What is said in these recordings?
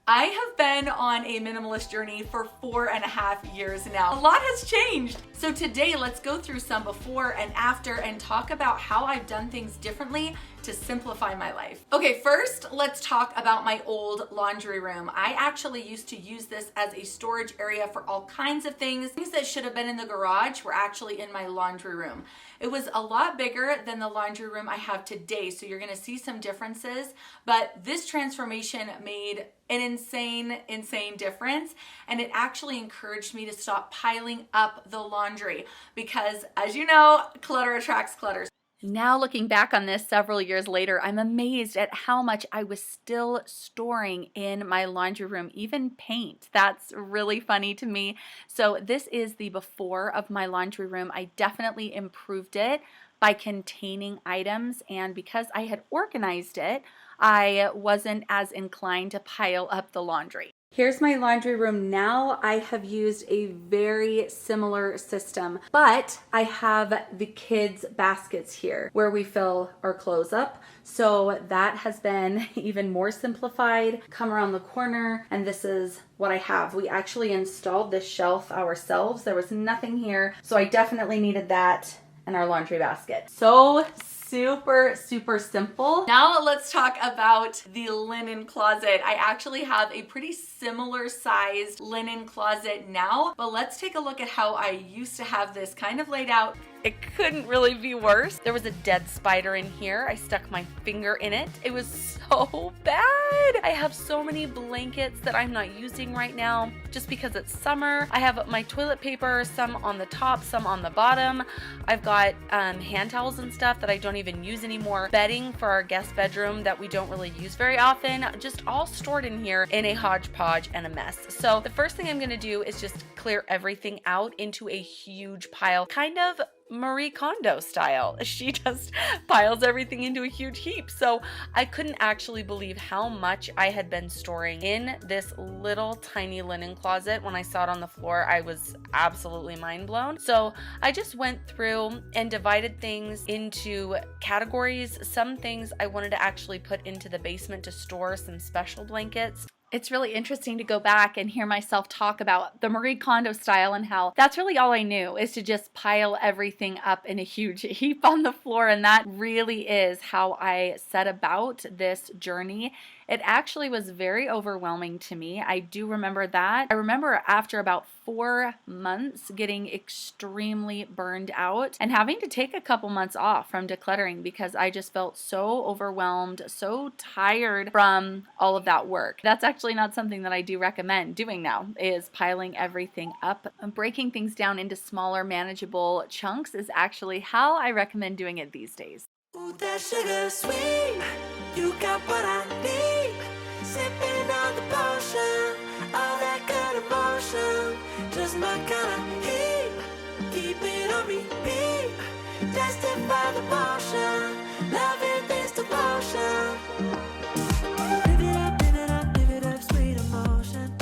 I have been on a minimalist journey for 4.5 years now. A lot has changed. So today, let's go through some before and after and talk about how I've done things differently to simplify my life. Okay, first, let's talk about my old laundry room. I actually used to use this as a storage area for all kinds of things. Things that should have been in the garage were actually in my laundry room. It was a lot bigger than the laundry room I have today, so you're gonna see some differences, but this transformation made an insane difference, and it actually encouraged me to stop piling up the laundry because, as you know, clutter attracts clutter. Now looking back on this several years later, I'm amazed at how much I was still storing in my laundry room, even paint. That's really funny to me. So this is the before of my laundry room. I definitely improved it by containing items, and because I had organized it, I wasn't as inclined to pile up the laundry. Here's my laundry room now. I have used a very similar system, but I have the kids' baskets here where we fill our clothes up. So that has been even more simplified. Come around the corner and this is what I have. We actually installed this shelf ourselves. There was nothing here, so I definitely needed that in our laundry basket. So super simple. Now let's talk about the linen closet. I actually have a pretty similar sized linen closet now, but let's take a look at how I used to have this kind of laid out. It couldn't really be worse. There was a dead spider in here. I stuck my finger in it. It was so bad. I have so many blankets that I'm not using right now just because it's summer. I have my toilet paper, some on the top, some on the bottom. I've got hand towels and stuff that I don't even use anymore. Bedding for our guest bedroom that we don't really use very often. Just all stored in here in a hodgepodge and a mess. So the first thing I'm gonna do is just clear everything out into a huge pile, kind of Marie Kondo style. She just piles everything into a huge heap. So I couldn't actually believe how much I had been storing in this little tiny linen closet. When I saw it on the floor, I was absolutely mind blown. So I just went through and divided things into categories. Some things I wanted to actually put into the basement to store some special blankets. It's really interesting to go back and hear myself talk about the Marie Kondo style and how that's really all I knew is to just pile everything up in a huge heap on the floor. And that really is how I set about this journey. It actually was very overwhelming to me. I do remember that. I remember after about 4 months getting extremely burned out and having to take a couple months off from decluttering because I just felt so overwhelmed, so tired from all of that work. That's actually not something that I do recommend doing now, is piling everything up. Breaking things down into smaller, manageable chunks is actually how I recommend doing it these days. Ooh, that sugar sweet, you got what I need. Sipping on the potion, all that good emotion. Just my kind of heat, keep it on repeat. Testify the motion, loving this devotion. Live it up, sweet emotion.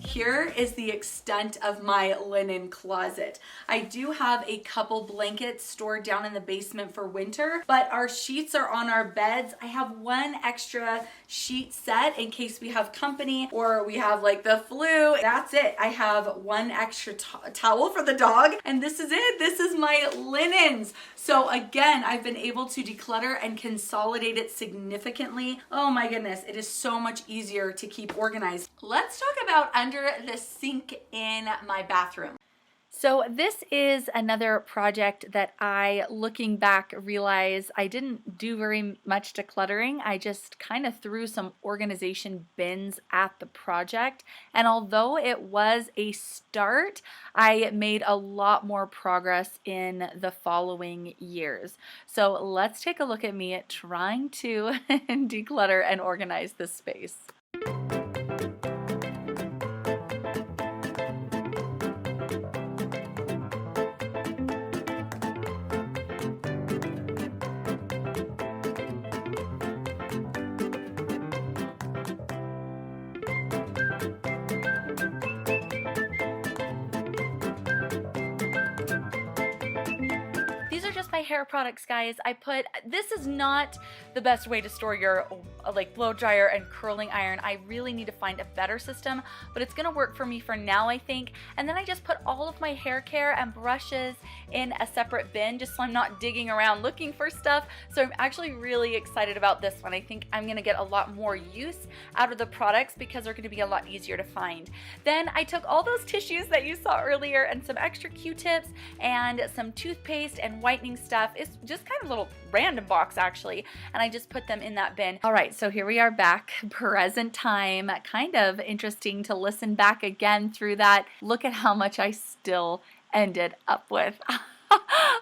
Here is the extent of my linen closet. I do have a couple blankets stored down in the basement for winter, but our sheets are on our beds. I have one extra sheet set in case we have company or we have like the flu. That's it. I have one extra towel for the dog, and this is it. This is my linens. So again, I've been able to declutter and consolidate it significantly. Oh my goodness, it is so much easier to keep organized. Let's talk about under the sink in my bathroom. So this is another project that I, looking back, realize I didn't do very much decluttering. I just kind of threw some organization bins at the project. And although it was a start, I made a lot more progress in the following years. So let's take a look at me trying to declutter and organize this space. hair products, guys. This is not the best way to store your like blow dryer and curling iron. I really need to find a better system, but it's gonna work for me for now, I think. And then I just put all of my hair care and brushes in a separate bin just so I'm not digging around looking for stuff. So I'm actually really excited about this one. I think I'm gonna get a lot more use out of the products because they're gonna be a lot easier to find. Then I took all those tissues that you saw earlier and some extra Q-tips and some toothpaste and whitening stuff. It's just kind of a little random box actually, and I just put them in that bin. All right, so here we are back, present time. Kind of interesting to listen back again through that. Look at how much I still ended up with. I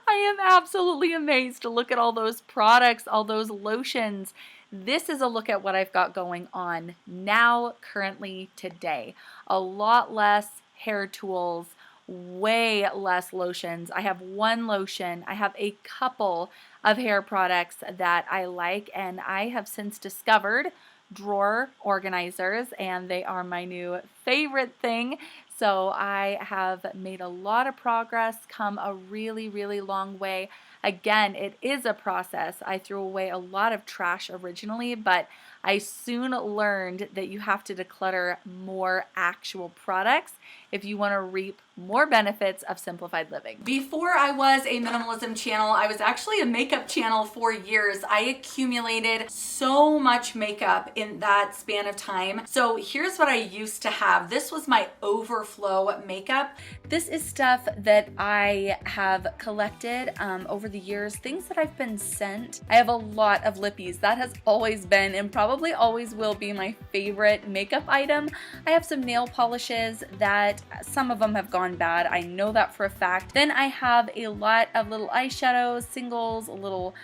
am absolutely amazed to look at all those products, all those lotions. This is a look at what I've got going on now, currently, today. A lot less hair tools, way less lotions. I have one lotion. I have a couple of hair products that I like, and I have since discovered drawer organizers, and they are my new favorite thing. So I have made a lot of progress, come a really, really long way. Again, it is a process. I threw away a lot of trash originally, but I soon learned that you have to declutter more actual products if you want to reap more benefits of simplified living. Before I was a minimalism channel, I was actually a makeup channel for years. I accumulated so much makeup in that span of time. So here's what I used to have. This was my overflow makeup. This is stuff that I have collected over the years, things that I've been sent. I have a lot of lippies. That has always been and probably always will be my favorite makeup item. I have some nail polishes that some of them have gone bad. I know that for a fact. Then I have a lot of little eyeshadows, singles, a little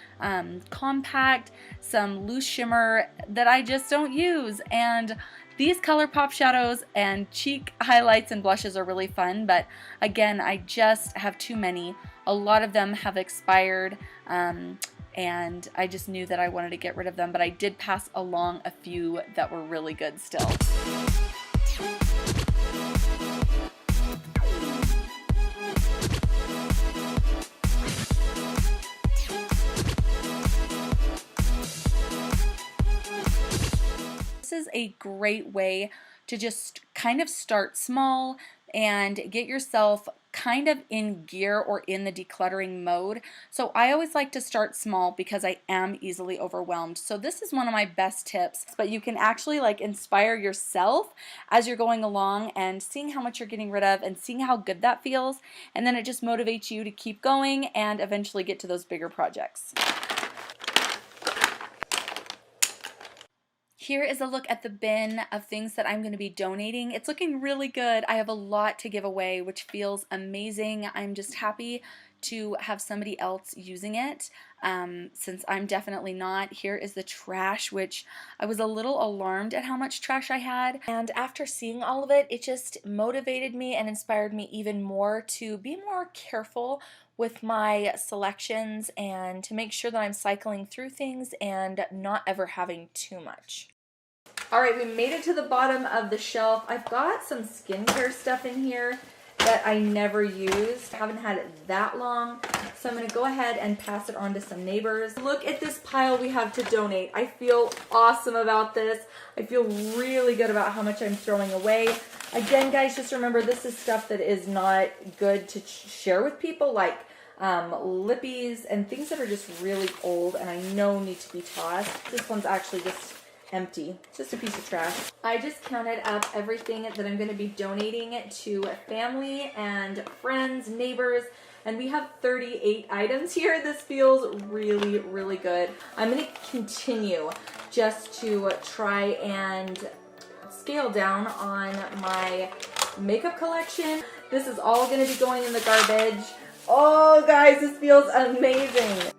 compact, some loose shimmer that I just don't use. And these ColourPop shadows and cheek highlights and blushes are really fun, but again, I just have too many. A lot of them have expired, and I just knew that I wanted to get rid of them, but I did pass along a few that were really good still. This is a great way to just kind of start small and get yourself kind of in gear or in the decluttering mode. So I always like to start small because I am easily overwhelmed. So this is one of my best tips, but you can actually like inspire yourself as you're going along and seeing how much you're getting rid of and seeing how good that feels. And then it just motivates you to keep going and eventually get to those bigger projects. Here is a look at the bin of things that I'm going to be donating. It's looking really good. I have a lot to give away, which feels amazing. I'm just happy to have somebody else using it since I'm definitely not. Here is the trash, which I was a little alarmed at how much trash I had. And after seeing all of it, it just motivated me and inspired me even more to be more careful with my selections and to make sure that I'm cycling through things and not ever having too much. All right, we made it to the bottom of the shelf. I've got some skincare stuff in here that I never used. I haven't had it that long, so I'm gonna go ahead and pass it on to some neighbors. Look at this pile we have to donate. I feel awesome about this. I feel really good about how much I'm throwing away. Again, guys, just remember this is stuff that is not good to share with people, like lippies and things that are just really old and I know need to be tossed. This one's actually just empty. It's just a piece of trash. I just counted up everything that I'm going to be donating to family and friends, neighbors, and we have 38 items here. This feels really, really good. I'm going to continue just to try and scale down on my makeup collection. This is all going to be going in the garbage. Oh, guys, this feels amazing.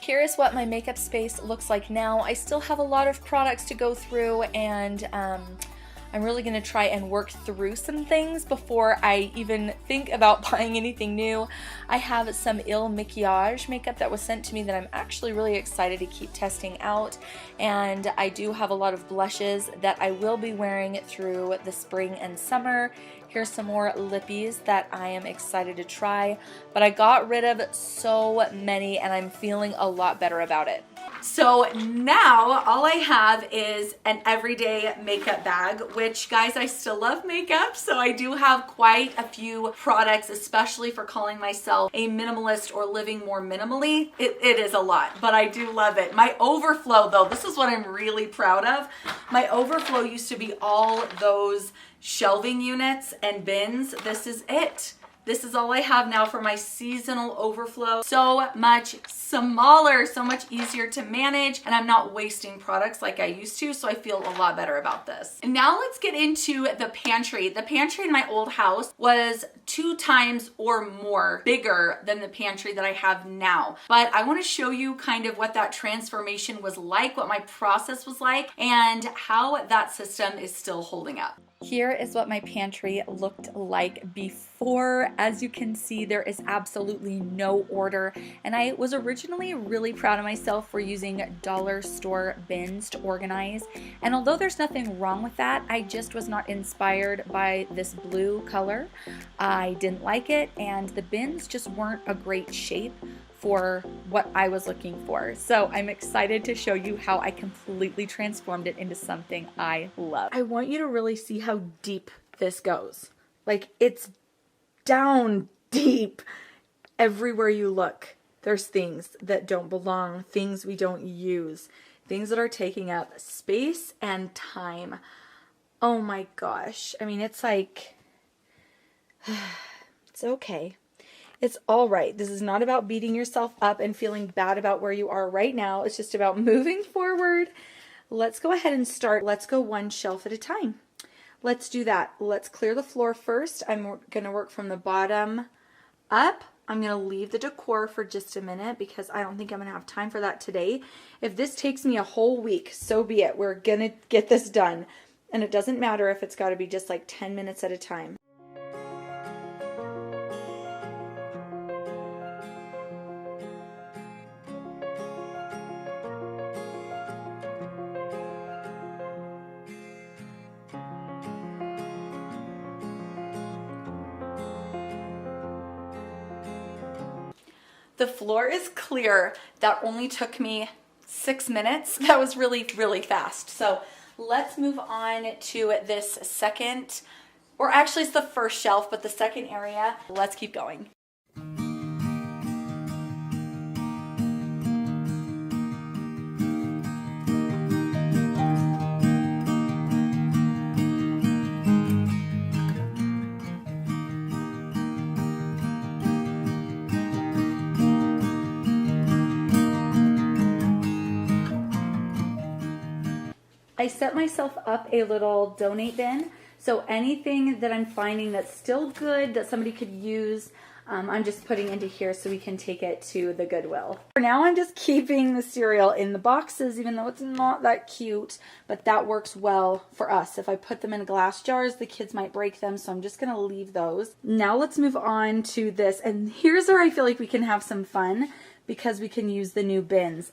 Here is what my makeup space looks like now. I still have a lot of products to go through, and I'm really going to try and work through some things before I even think about buying anything new. I have some Il Makiage makeup that was sent to me that I'm actually really excited to keep testing out, and I do have a lot of blushes that I will be wearing through the spring and summer. Here's some more lippies that I am excited to try, but I got rid of so many and I'm feeling a lot better about it. So now all I have is an everyday makeup bag, which guys, I still love makeup. So I do have quite a few products, especially for calling myself a minimalist or living more minimally. It is a lot, but I do love it. My overflow though, this is what I'm really proud of. My overflow used to be all those shelving units and bins. This is it. This is all I have now for my seasonal overflow. So much smaller, so much easier to manage, and I'm not wasting products like I used to, so I feel a lot better about this. And now let's get into the pantry. The pantry in my old house was 2 times or more bigger than the pantry that I have now. But I want to show you kind of what that transformation was like, what my process was like, and how that system is still holding up. Here is what my pantry looked like before. As you can see, there is absolutely no order, and I was originally really proud of myself for using dollar store bins to organize. And although there's nothing wrong with that, I just was not inspired by this blue color. I didn't like it, and the bins just weren't a great shape for what I was looking for. So I'm excited to show you how I completely transformed it into something I love. I want you to really see how deep this goes. Like, it's down deep. Everywhere you look, there's things that don't belong, things we don't use, things that are taking up space and time. Oh my gosh. I mean, it's like, it's okay. It's all right. This is not about beating yourself up and feeling bad about where you are right now. It's just about moving forward. Let's go ahead and start. Let's go one shelf at a time. Let's do that. Let's clear the floor first. I'm going to work from the bottom up. I'm going to leave the decor for just a minute because I don't think I'm going to have time for that today. If this takes me a whole week, so be it. We're going to get this done. And it doesn't matter if it's got to be just like 10 minutes at a time. The floor is clear. That only took me 6 minutes. That was really, really fast. So let's move on to this second, or actually it's the first shelf, but the second area. Let's keep going. I set myself up a little donate bin, so anything that I'm finding that's still good that somebody could use, I'm just putting into here so we can take it to the Goodwill. For now, I'm just keeping the cereal in the boxes, even though it's not that cute, but that works well for us. If I put them in glass jars, the kids might break them, so I'm just gonna leave those. Now let's move on to this, and here's where I feel like we can have some fun because we can use the new bins.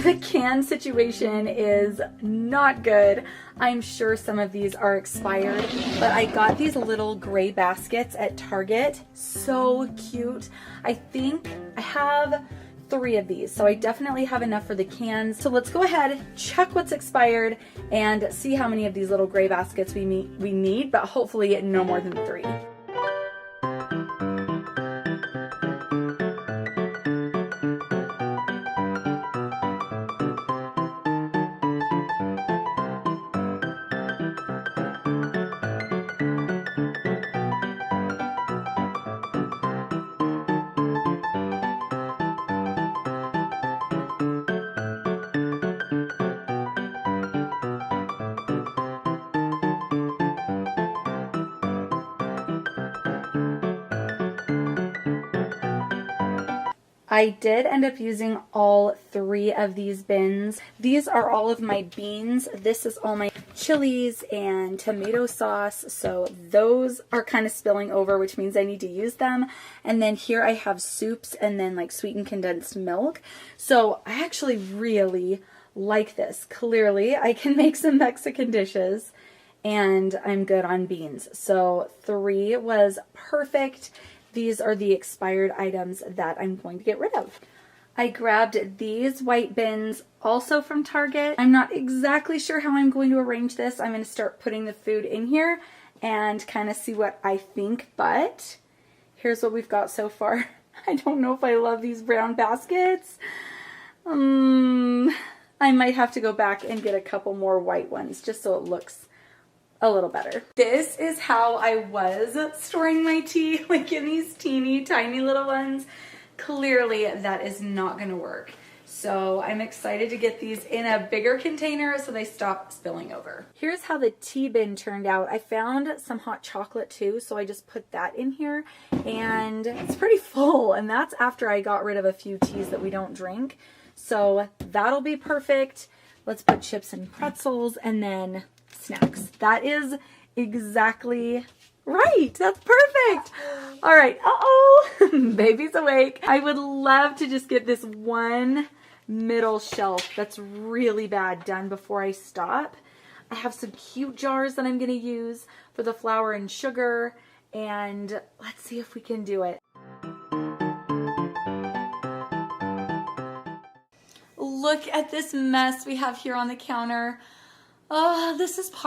The can situation is not good. I'm sure some of these are expired, but I got these little gray baskets at Target. So cute. I think I have 3 of these, so I definitely have enough for the cans. So let's go ahead, check what's expired, and see how many of these little gray baskets we need, but hopefully no more than 3. I did end up using all 3 of these bins. These are all of my beans. This is all my chilies and tomato sauce. So those are kind of spilling over, which means I need to use them. And then here I have soups and then like sweetened condensed milk. So I actually really like this. Clearly, I can make some Mexican dishes and I'm good on beans. So 3 was perfect. These are the expired items that I'm going to get rid of. I grabbed these white bins also from Target. I'm not exactly sure how I'm going to arrange this. I'm going to start putting the food in here and kind of see what I think, but here's what we've got so far. I don't know if I love these brown baskets. I might have to go back and get a couple more white ones just so it looks a little better. This is how I was storing my tea, like in these teeny tiny little ones. Clearly that is not going to work. So I'm excited to get these in a bigger container so they stop spilling over. Here's how the tea bin turned out. I found some hot chocolate too, so I just put that in here and it's pretty full, and that's after I got rid of a few teas that we don't drink. So that'll be perfect. Let's put chips and pretzels and then snacks. That is exactly right. That's perfect. All right. Uh-oh. Baby's awake. I would love to just get this one middle shelf that's really bad done before I stop. I have some cute jars that I'm going to use for the flour and sugar, and let's see if we can do it. Look at this mess we have here on the counter. Oh, this is the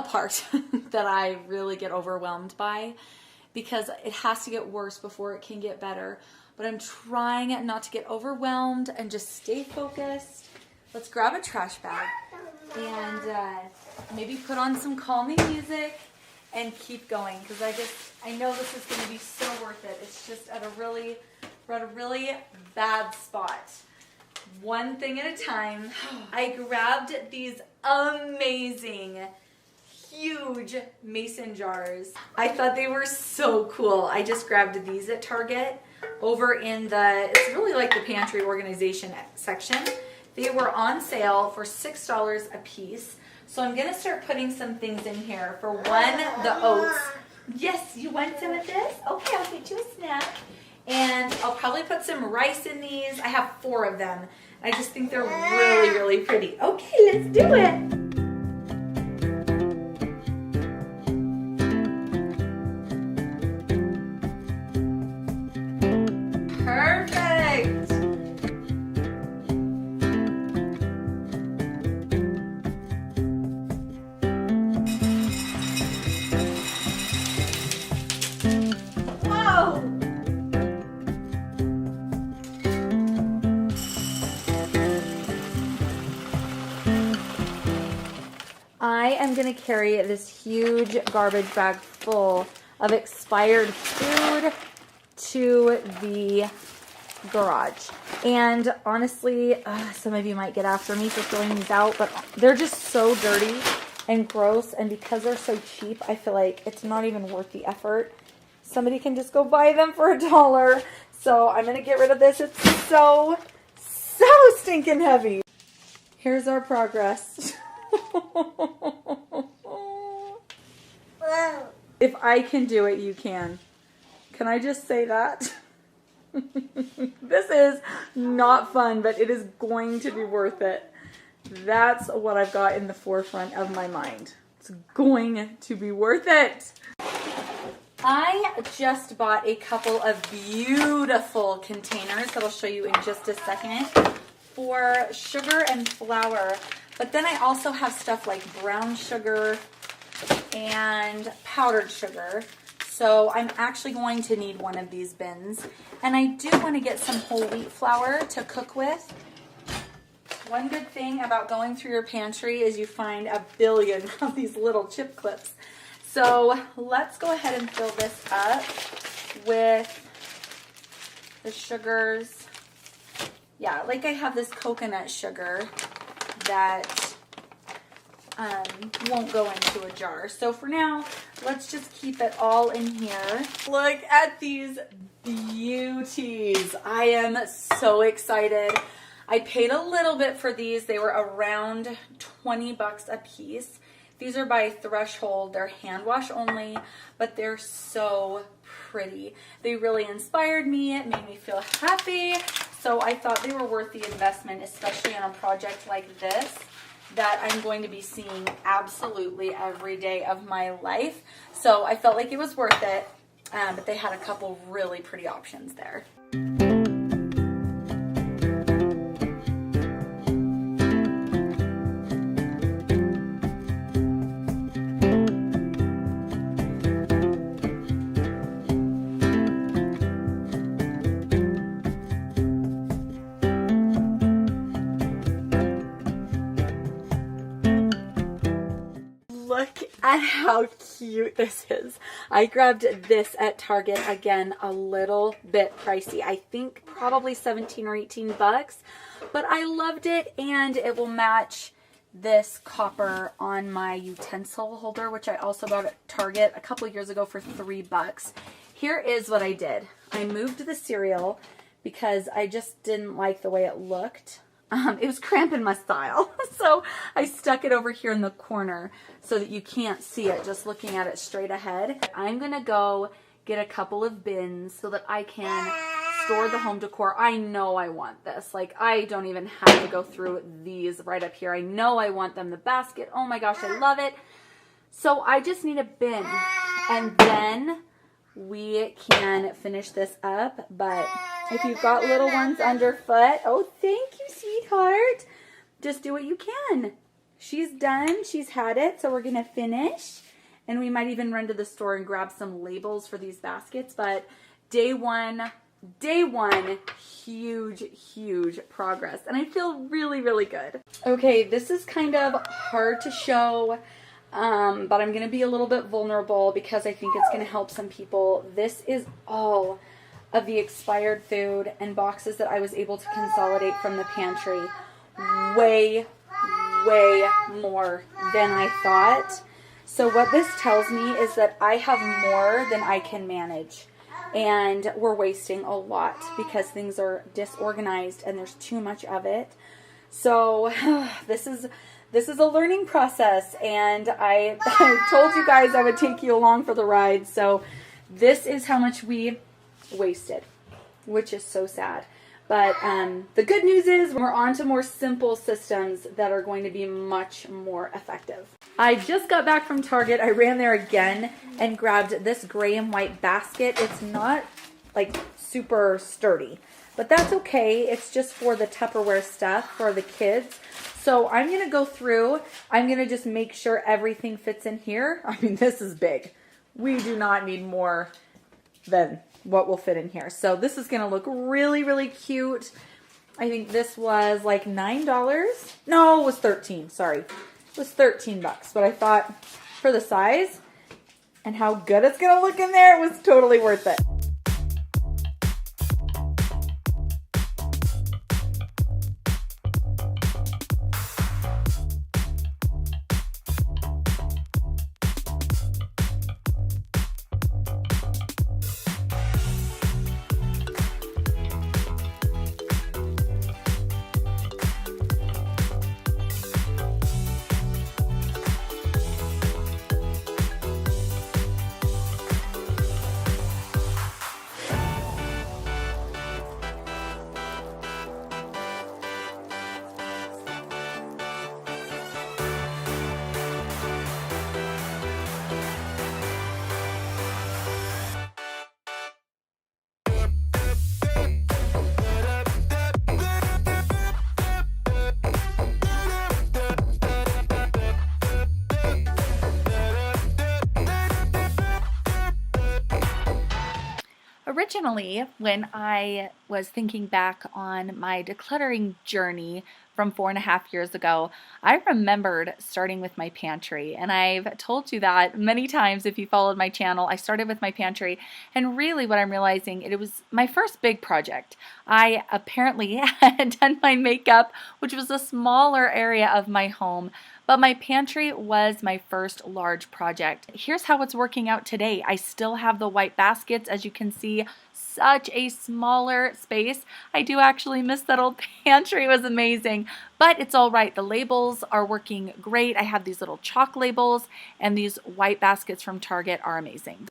part that I really get overwhelmed by, because it has to get worse before it can get better. But I'm trying not to get overwhelmed and just stay focused. Let's grab a trash bag and maybe put on some calming music and keep going, because I know this is going to be so worth it. It's just we're at a really bad spot. One thing at a time. I grabbed these amazing, huge mason jars. I thought they were so cool. I just grabbed these at Target over in it's really like the pantry organization section. They were on sale for $6 a piece. So I'm gonna start putting some things in here. For one, the oats. Yes, you want some of this? Okay, I'll get you a snack. And I'll probably put some rice in these. I have 4 of them. I just think they're really, really pretty. Okay, let's do it. Perfect. Whoa. I am going to carry this huge garbage bag full of expired food to the garage. And honestly, some of you might get after me for throwing these out, but they're just so dirty and gross. And because they're so cheap, I feel like it's not even worth the effort. Somebody can just go buy them for $1. So I'm going to get rid of this. It's so stinking heavy. Here's our progress. If I can do it, you can. Can I just say that? This is not fun, but it is going to be worth it. That's what I've got in the forefront of my mind. It's going to be worth it. I just bought a couple of beautiful containers that I'll show you in just a second for sugar and flour. But then I also have stuff like brown sugar and powdered sugar. So I'm actually going to need one of these bins. And I do want to get some whole wheat flour to cook with. One good thing about going through your pantry is you find a billion of these little chip clips. So let's go ahead and fill this up with the sugars. Yeah, like I have this coconut sugar that won't go into a jar. So for now, let's just keep it all in here. Look at these beauties. I am so excited. I paid a little bit for these. They were around 20 bucks a piece. These are by Threshold. They're hand wash only, but they're so pretty. They really inspired me. It made me feel happy. So I thought they were worth the investment, especially on a project like this that I'm going to be seeing absolutely every day of my life. So I felt like it was worth it, but they had a couple really pretty options there. Look at how cute this is. I grabbed this at Target, again, a little bit pricey. I think probably 17 or 18 bucks, but I loved it, and it will match this copper on my utensil holder, which I also bought at Target a couple years ago for 3 bucks. Here is what I did. I moved the cereal because I just didn't like the way it looked. It was cramping my style. So I stuck it over here in the corner so that you can't see it just looking at it straight ahead. I'm going to go get a couple of bins so that I can store the home decor. I know I want this. Like, I don't even have to go through these right up here. I know I want them. The basket, oh my gosh, I love it. So I just need a bin, and then we can finish this up. But if you've got little ones underfoot, oh, thank you, sweetheart. Just do what you can. She's done. She's had it. So we're going to finish. And we might even run to the store and grab some labels for these baskets. But day one, huge, huge progress. And I feel really, really good. Okay, this is kind of hard to show, but I'm going to be a little bit vulnerable because I think it's going to help some people. This is all of the expired food and boxes that I was able to consolidate from the pantry. Way more than I thought. So what this tells me is that I have more than I can manage, and we're wasting a lot because things are disorganized and there's too much of it. So this is a learning process, and I told you guys I would take you along for the ride. So this is how much we wasted, which is so sad. But the good news is we're on to more simple systems that are going to be much more effective. I just got back from Target. I ran there again and grabbed this gray and white basket. It's not like super sturdy, but that's okay. It's just for the Tupperware stuff for the kids. So I'm going to go through. I'm going to just make sure everything fits in here. I mean, this is big. We do not need more than what will fit in here. So this is going to look really, really cute. I think this was like $9. No, it was 13. Sorry. It was 13 bucks. But I thought for the size and how good it's going to look in there, it was totally worth it. Originally, when I was thinking back on my decluttering journey from 4.5 years ago, I remembered starting with my pantry. And I've told you that many times if you followed my channel. I started with my pantry, and really what I'm realizing, it was my first big project. I apparently had done my makeup, which was a smaller area of my home, but my pantry was my first large project. Here's how it's working out today. I still have the white baskets, as you can see, such a smaller space. I do actually miss that old pantry. It was amazing, but it's all right. The labels are working great. I have these little chalk labels, and these white baskets from Target are amazing.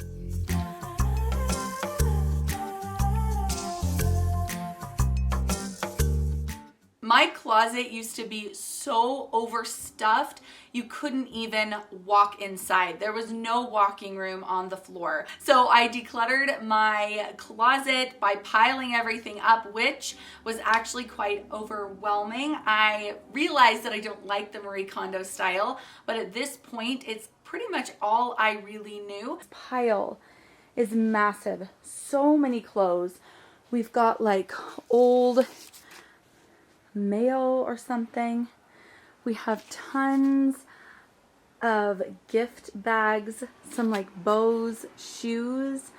My closet used to be so overstuffed, you couldn't even walk inside. There was no walking room on the floor. So I decluttered my closet by piling everything up, which was actually quite overwhelming. I realized that I don't like the Marie Kondo style, but at this point, it's pretty much all I really knew. This pile is massive. So many clothes. We've got like old mail or something. We have tons of gift bags, some like bows, shoes,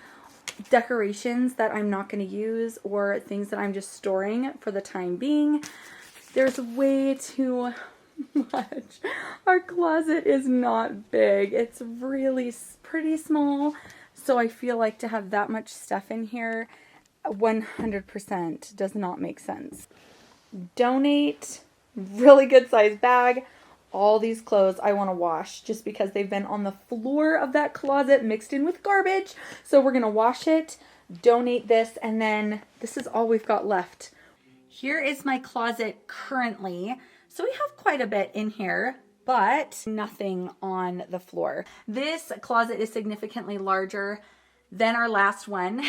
decorations that I'm not going to use, or things that I'm just storing for the time being. There's way too much. Our closet is not big. It's really pretty small. So I feel like to have that much stuff in here 100% does not make sense. Donate, really good size bag. All these clothes I want to wash just because they've been on the floor of that closet mixed in with garbage. So we're going to wash it, donate this, and then this is all we've got left. Here is my closet currently. So we have quite a bit in here, but nothing on the floor. This closet is significantly larger than our last one.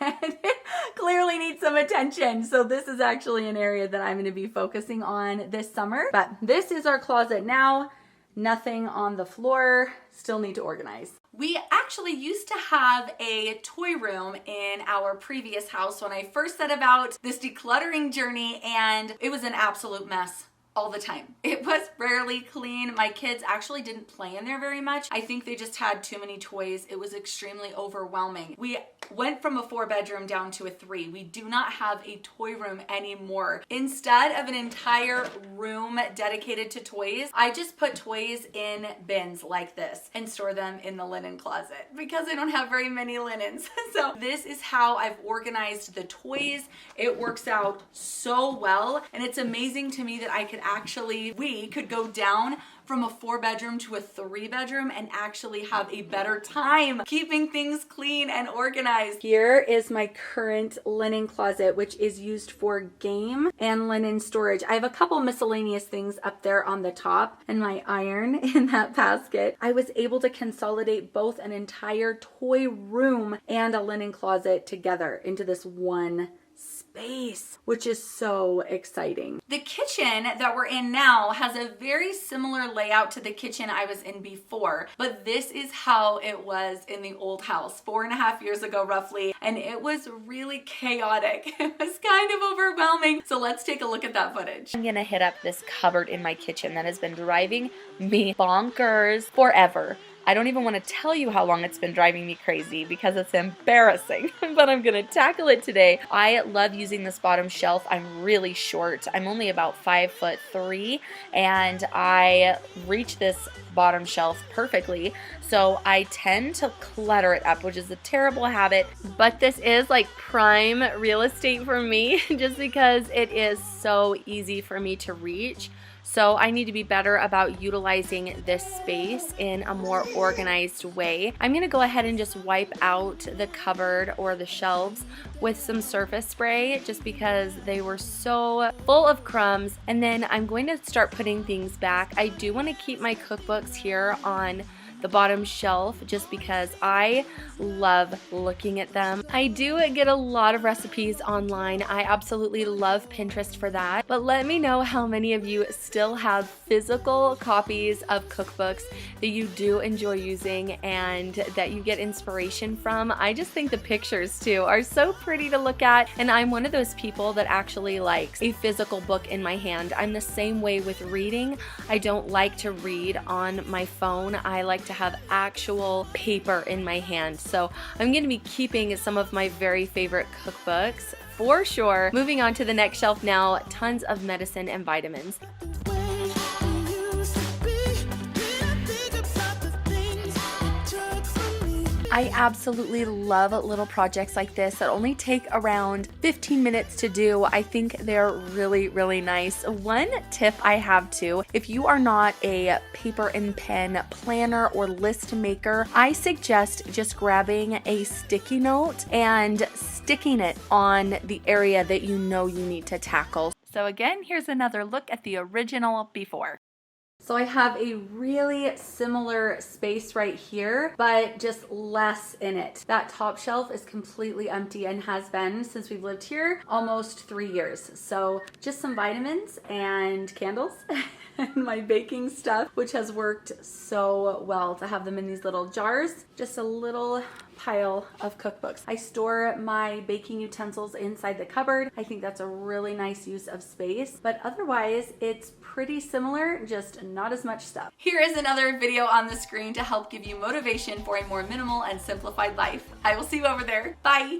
It clearly needs some attention. So this is actually an area that I'm going to be focusing on this summer. But this is our closet now. Nothing on the floor. Still need to organize. We actually used to have a toy room in our previous house when I first set about this decluttering journey, and it was an absolute mess. All the time. It was rarely clean. My kids actually didn't play in there very much. I think they just had too many toys. It was extremely overwhelming. We went from a 4-bedroom down to a 3. We do not have a toy room anymore. Instead of an entire room dedicated to toys, I just put toys in bins like this and store them in the linen closet because I don't have very many linens. So this is how I've organized the toys. It works out so well, and it's amazing to me that we could go down from a 4-bedroom to a 3-bedroom and actually have a better time keeping things clean and organized. Here is my current linen closet, which is used for game and linen storage. I have a couple miscellaneous things up there on the top and my iron in that basket. I was able to consolidate both an entire toy room and a linen closet together into this one space, which is so exciting. The kitchen that we're in now has a very similar layout to the kitchen I was in before, but this is how it was in the old house 4.5 years ago roughly, and it was really chaotic. It was kind of overwhelming. So let's take a look at that footage. I'm gonna hit up this cupboard in my kitchen that has been driving me bonkers forever. I don't even want to tell you how long it's been driving me crazy because it's embarrassing, but I'm going to tackle it today. I love using this bottom shelf. I'm really short. I'm only about 5'3", and I reach this bottom shelf perfectly. So I tend to clutter it up, which is a terrible habit, but this is like prime real estate for me just because it is so easy for me to reach. So I need to be better about utilizing this space in a more organized way. I'm going to go ahead and just wipe out the cupboard or the shelves with some surface spray just because they were so full of crumbs. And then I'm going to start putting things back. I do want to keep my cookbooks here on the bottom shelf just because I love looking at them. I do get a lot of recipes online. I absolutely love Pinterest for that. But let me know how many of you still have physical copies of cookbooks that you do enjoy using and that you get inspiration from. I just think the pictures too are so pretty to look at, and I'm one of those people that actually likes a physical book in my hand. I'm the same way with reading. I don't like to read on my phone. I like to have actual paper in my hand. So I'm going to be keeping some of my very favorite cookbooks for sure. Moving on to the next shelf now, tons of medicine and vitamins. I absolutely love little projects like this that only take around 15 minutes to do. I think they're really, really nice. One tip I have too, if you are not a paper and pen planner or list maker, I suggest just grabbing a sticky note and sticking it on the area that you know you need to tackle. So again, here's another look at the original before. So I have a really similar space right here, but just less in it. That top shelf is completely empty and has been since we've lived here almost 3 years. So just some vitamins and candles and my baking stuff, which has worked so well to have them in these little jars. Just a little pile of cookbooks. I store my baking utensils inside the cupboard. I think that's a really nice use of space, but otherwise it's pretty similar, just not as much stuff. Here is another video on the screen to help give you motivation for a more minimal and simplified life. I will see you over there. Bye.